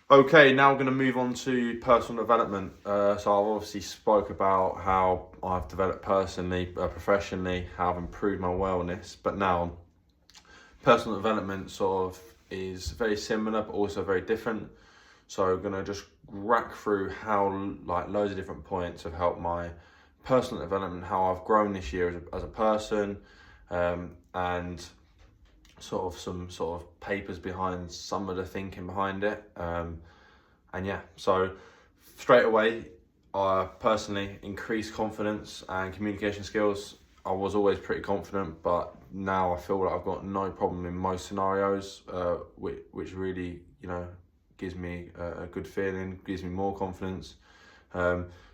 Okay, now I'm going to move on to personal development. So I've obviously spoke about how I've developed personally, professionally, how I've improved my wellness. But now personal development sort of is very similar, but also very different. So I'm going to just rack through how like loads of different points have helped my personal development, how I've grown this year as a person, and sort of some sort of papers behind some of the thinking behind it. And yeah, so straight away, I personally increased confidence and communication skills. I was always pretty confident, but now I feel like I've got no problem in most scenarios, which really, gives me a good feeling, gives me more confidence.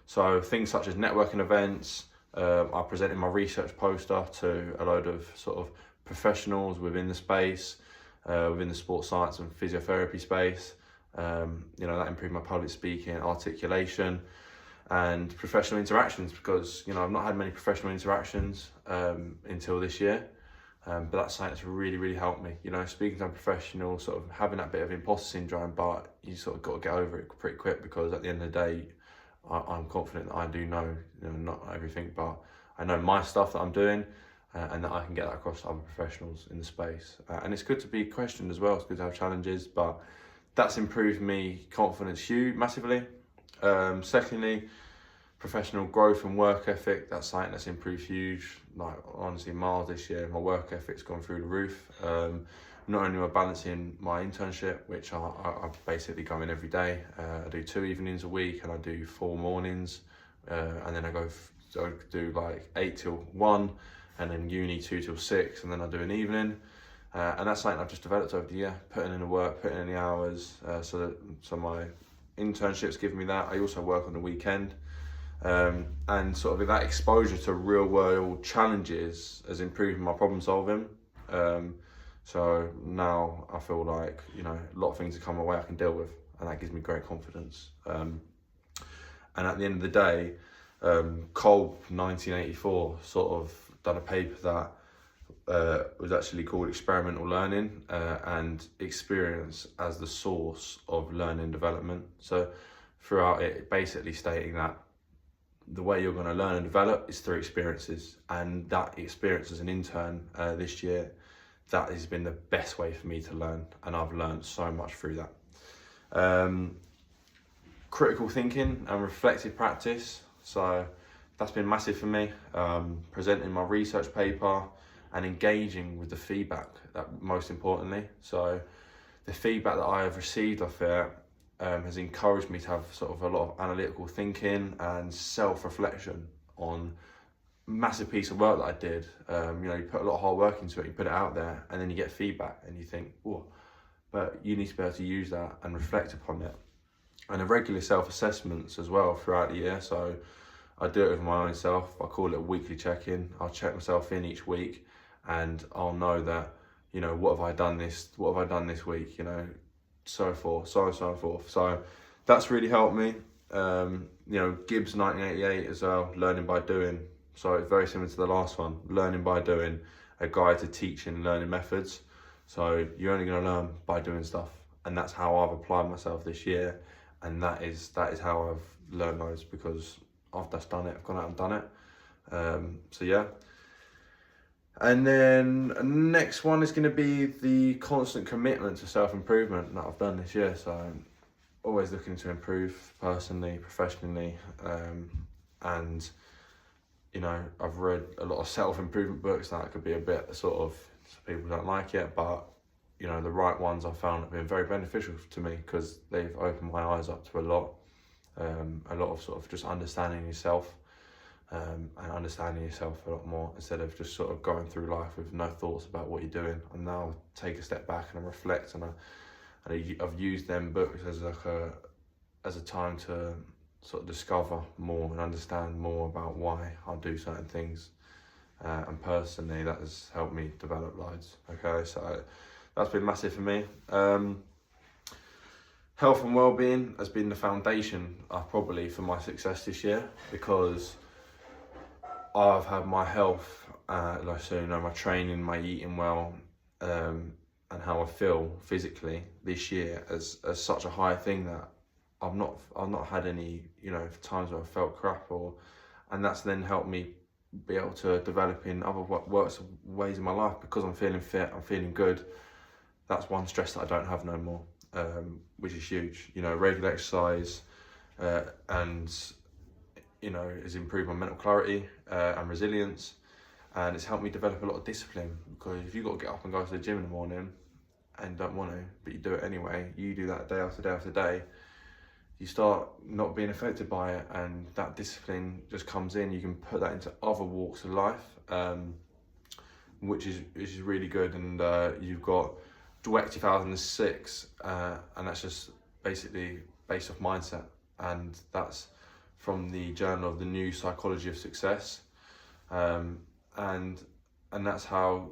So things such as networking events, I presented my research poster to a load of sort of professionals within the space, within the sports science and physiotherapy space. That improved my public speaking, articulation, and professional interactions because I've not had many professional interactions until this year. But that's something that's really, really helped me. Speaking to a professional, sort of having that bit of imposter syndrome, but you sort of got to get over it pretty quick because at the end of the day, I'm confident that I do know, not everything, but I know my stuff that I'm doing, and that I can get that across to other professionals in the space. And it's good to be questioned as well. It's good to have challenges, but that's improved me confidence huge massively. Secondly, professional growth and work ethic, that's something that's improved huge, like honestly miles this year. My work ethic's gone through the roof. Not only am I balancing my internship, which I basically go in every day. I do 2 evenings a week and I do 4 mornings, and then I do like 8 till 1, and then uni 2 till 6, and then I do an evening. And that's something I've just developed over the year, putting in the work, putting in the hours, so my internships give me that. I also work on the weekend, and sort of that exposure to real world challenges has improved my problem solving. So now I feel like, a lot of things that come my way I can deal with, and that gives me great confidence. And at the end of the day, Kolb 1984 sort of done a paper that was actually called Experimental Learning and Experience as the Source of Learning Development. So throughout it, basically stating that the way you're going to learn and develop is through experiences, and that experience as an intern this year, that has been the best way for me to learn, and I've learned so much through that. Critical thinking and reflective practice, so that's been massive for me. Presenting my research paper and engaging with the feedback, that most importantly. So the feedback that I have received off it has encouraged me to have sort of a lot of analytical thinking and self-reflection on massive piece of work that I did. You put a lot of hard work into it, you put it out there, and then you get feedback and you think, oh, but you need to be able to use that and reflect upon it. And the regular self-assessments as well throughout the year. So I do it with my own self. I call it a weekly check-in. I'll check myself in each week, and I'll know that, what have I done this week, so forth, so on and so forth. So that's really helped me. Gibbs 1988 as well, learning by doing. So it's very similar to the last one, learning by doing, a guide to teaching and learning methods. So you're only going to learn by doing stuff, and that's how I've applied myself this year, and that is how I've learned loads, because I've just done it. I've gone out and done it. So yeah. And then next one is going to be the constant commitment to self-improvement that I've done this year. So I'm always looking to improve personally, professionally, and I've read a lot of self-improvement books that could be a bit sort of, people don't like it, but the right ones I've found have been very beneficial to me because they've opened my eyes up to a lot of sort of just understanding yourself. And understanding yourself a lot more, instead of just sort of going through life with no thoughts about what you're doing. And now take a step back and I reflect, and I've used them books as a time to sort of discover more and understand more about why I do certain things. And personally, that has helped me develop loads. Okay, so that's been massive for me. Health and well-being has been the foundation, probably, for my success this year, because I've had my health, my training, my eating well, and how I feel physically this year as such a high thing that I've not had any, you know, times where I felt crap, and that's then helped me be able to develop in other ways in my life because I'm feeling fit, I'm feeling good. That's one stress that I don't have no more, which is huge. You know, regular exercise, and you know, has improved my mental clarity and resilience, and it's helped me develop a lot of discipline. Because if you've got to get up and go to the gym in the morning and don't want to, but you do it anyway, you do that day after day after day, you start not being affected by it, and that discipline just comes in. You can put that into other walks of life, which is really good. And you've got Dweck 2006, and that's just basically based off mindset, and that's from the Journal of the New Psychology of Success, and that's how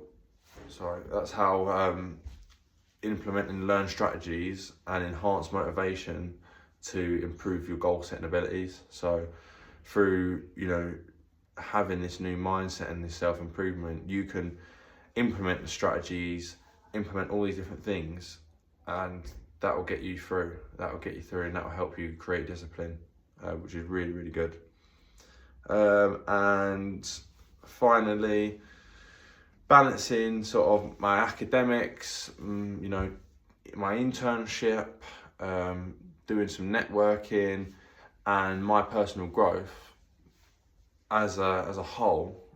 implement and learn strategies and enhance motivation to improve your goal setting abilities. So through, you know, having this new mindset and this self-improvement, you can implement the strategies, implement all these different things, and that will get you through, and that will help you create discipline, which is really, really good. And finally, balancing sort of my academics, you know, my internship, doing some networking, and my personal growth as a whole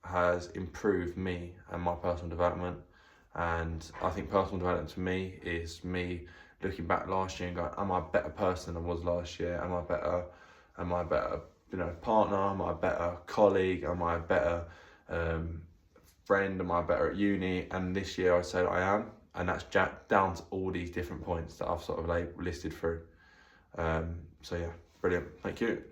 has improved me and my personal development. And I think personal development to me is me looking back last year and going, am I a better person than I was last year? Am I a better, you know, partner? Am I a better colleague? Am I a better friend? Am I better at uni? And this year I say that I am, and that's down to all these different points that I've sort of listed through. So yeah, brilliant. Thank you.